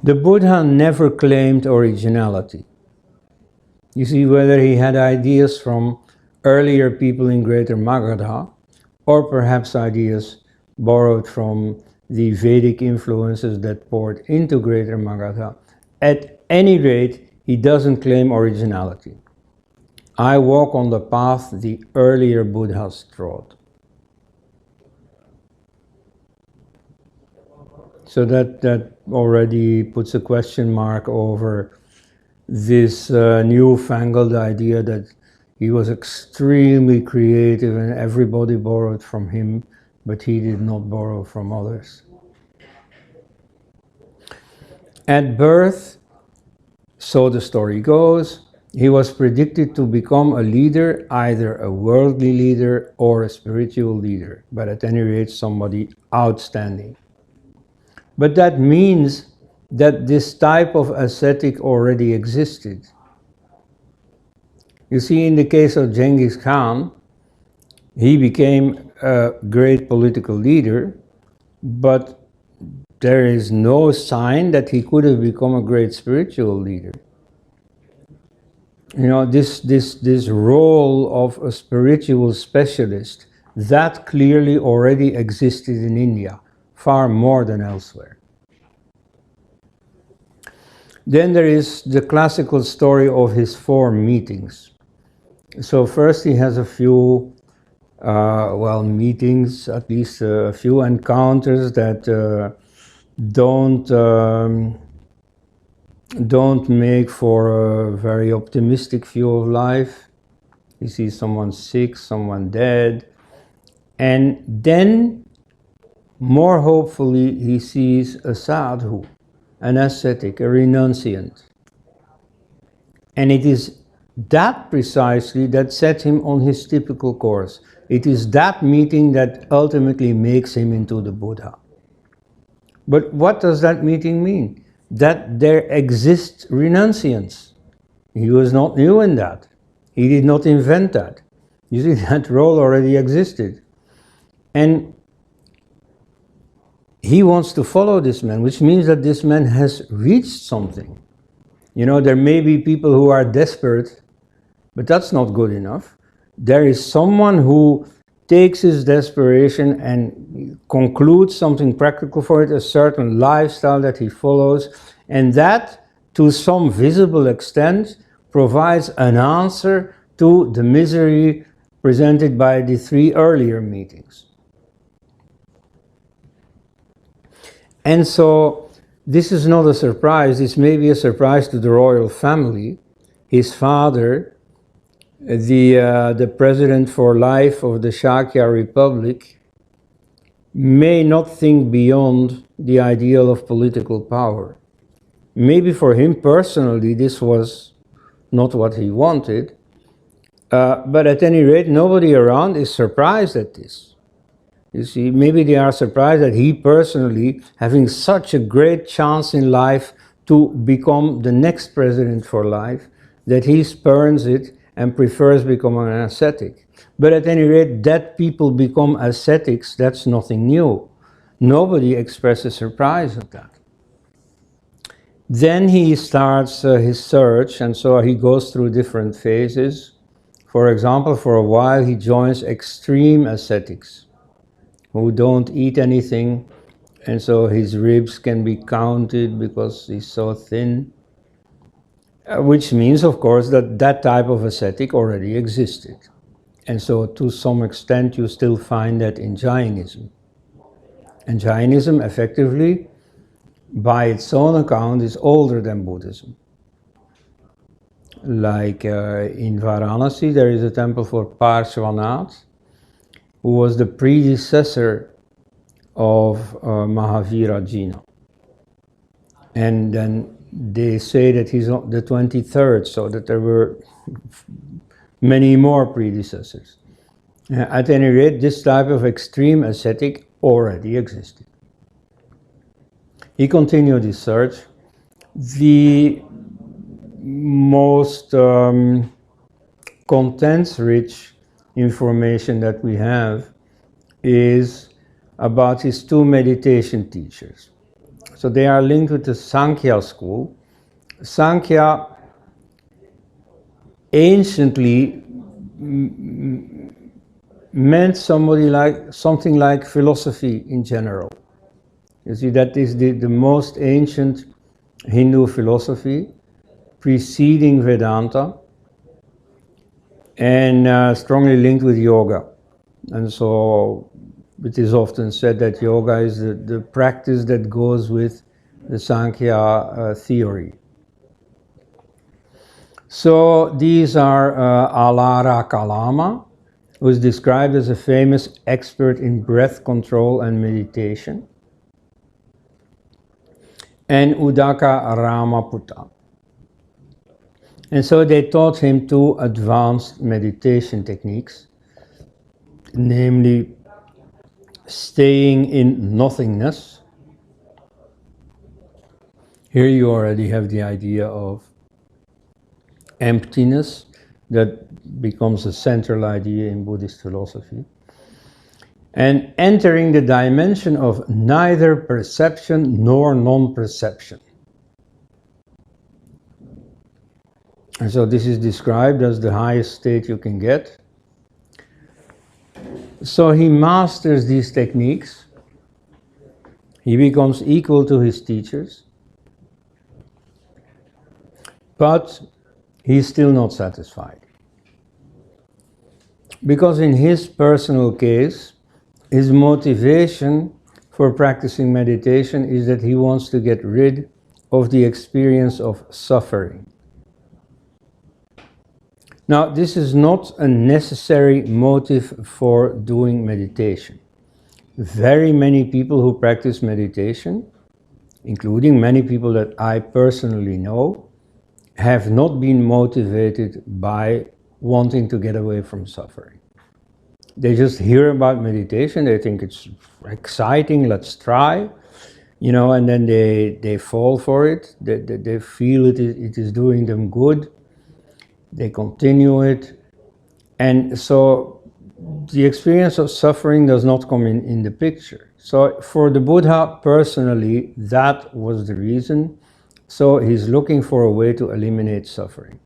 The Buddha never claimed originality. You see, whether he had ideas from earlier people in Greater Magadha, or perhaps ideas borrowed from the Vedic influences that poured into Greater Magadha, at any rate, he doesn't claim originality. I walk on the path the earlier Buddhas trod. So that already puts a question mark over this newfangled idea that he was extremely creative and everybody borrowed from him, but he did not borrow from others. At birth, so the story goes, he was predicted to become a leader, either a worldly leader or a spiritual leader, but at any rate somebody outstanding. But that means that this type of ascetic already existed. You see, in the case of Genghis Khan, he became a great political leader, but there is no sign that he could have become a great spiritual leader. You know, this role of a spiritual specialist, that clearly already existed in India, far more than elsewhere. Then there is the classical story of his 4 meetings. So first he has a few, meetings, at least a few encounters that don't make for a very optimistic view of life. He sees someone sick, someone dead, and then, more hopefully, he sees a sadhu, an ascetic, a renunciant. And it is that precisely that sets him on his typical course. It is that meeting that ultimately makes him into the Buddha. But what does that meeting mean? That there exist renunciants. He was not new in that. He did not invent that. You see, that role already existed. And he wants to follow this man, which means that this man has reached something. You know, there may be people who are desperate, but that's not good enough. There is someone who takes his desperation and concludes something practical for it, a certain lifestyle that he follows, and that, to some visible extent, provides an answer to the misery presented by the 3 earlier meetings. And so, this is not a surprise. This may be a surprise to the royal family. His father, the president for life of the Shakya Republic, may not think beyond the ideal of political power. Maybe for him personally this was not what he wanted, but at any rate nobody around is surprised at this. You see, maybe they are surprised that he personally, having such a great chance in life to become the next president for life, that he spurns it and prefers becoming an ascetic. But at any rate, that people become ascetics, that's nothing new. Nobody expresses surprise at that. Then he starts his search, and so he goes through different phases. For example, for a while he joins extreme ascetics who don't eat anything, and so his ribs can be counted because he's so thin. Which means, of course, that that type of ascetic already existed. And so to some extent you still find that in Jainism. And Jainism effectively, by its own account, is older than Buddhism. Like in Varanasi, there is a temple for Parshvanath, who was the predecessor of Mahavira Jina. And then they say that he's not the 23rd, so that there were many more predecessors. At any rate, this type of extreme ascetic already existed. He continued his search. The most contents-rich information that we have is about his 2 meditation teachers. So they are linked with the Sankhya school. Sankhya anciently meant something like philosophy in general. You see, that is the most ancient Hindu philosophy preceding Vedanta, and strongly linked with yoga. And so it is often said that yoga is the practice that goes with the Sankhya theory. So these are Alara Kalama, who is described as a famous expert in breath control and meditation, and Udaka Ramaputta. And so they taught him two advanced meditation techniques, namely staying in nothingness. Here you already have the idea of emptiness that becomes a central idea in Buddhist philosophy. And entering the dimension of neither perception nor non-perception. And so this is described as the highest state you can get. So he masters these techniques. He becomes equal to his teachers. But he's still not satisfied. Because in his personal case, his motivation for practicing meditation is that he wants to get rid of the experience of suffering. Now, this is not a necessary motive for doing meditation. Very many people who practice meditation, including many people that I personally know, have not been motivated by wanting to get away from suffering. They just hear about meditation, they think it's exciting, let's try, and then they fall for it, they feel it is doing them good, they continue it, and so the experience of suffering does not come in the picture. So for the Buddha personally, that was the reason. So he's looking for a way to eliminate suffering.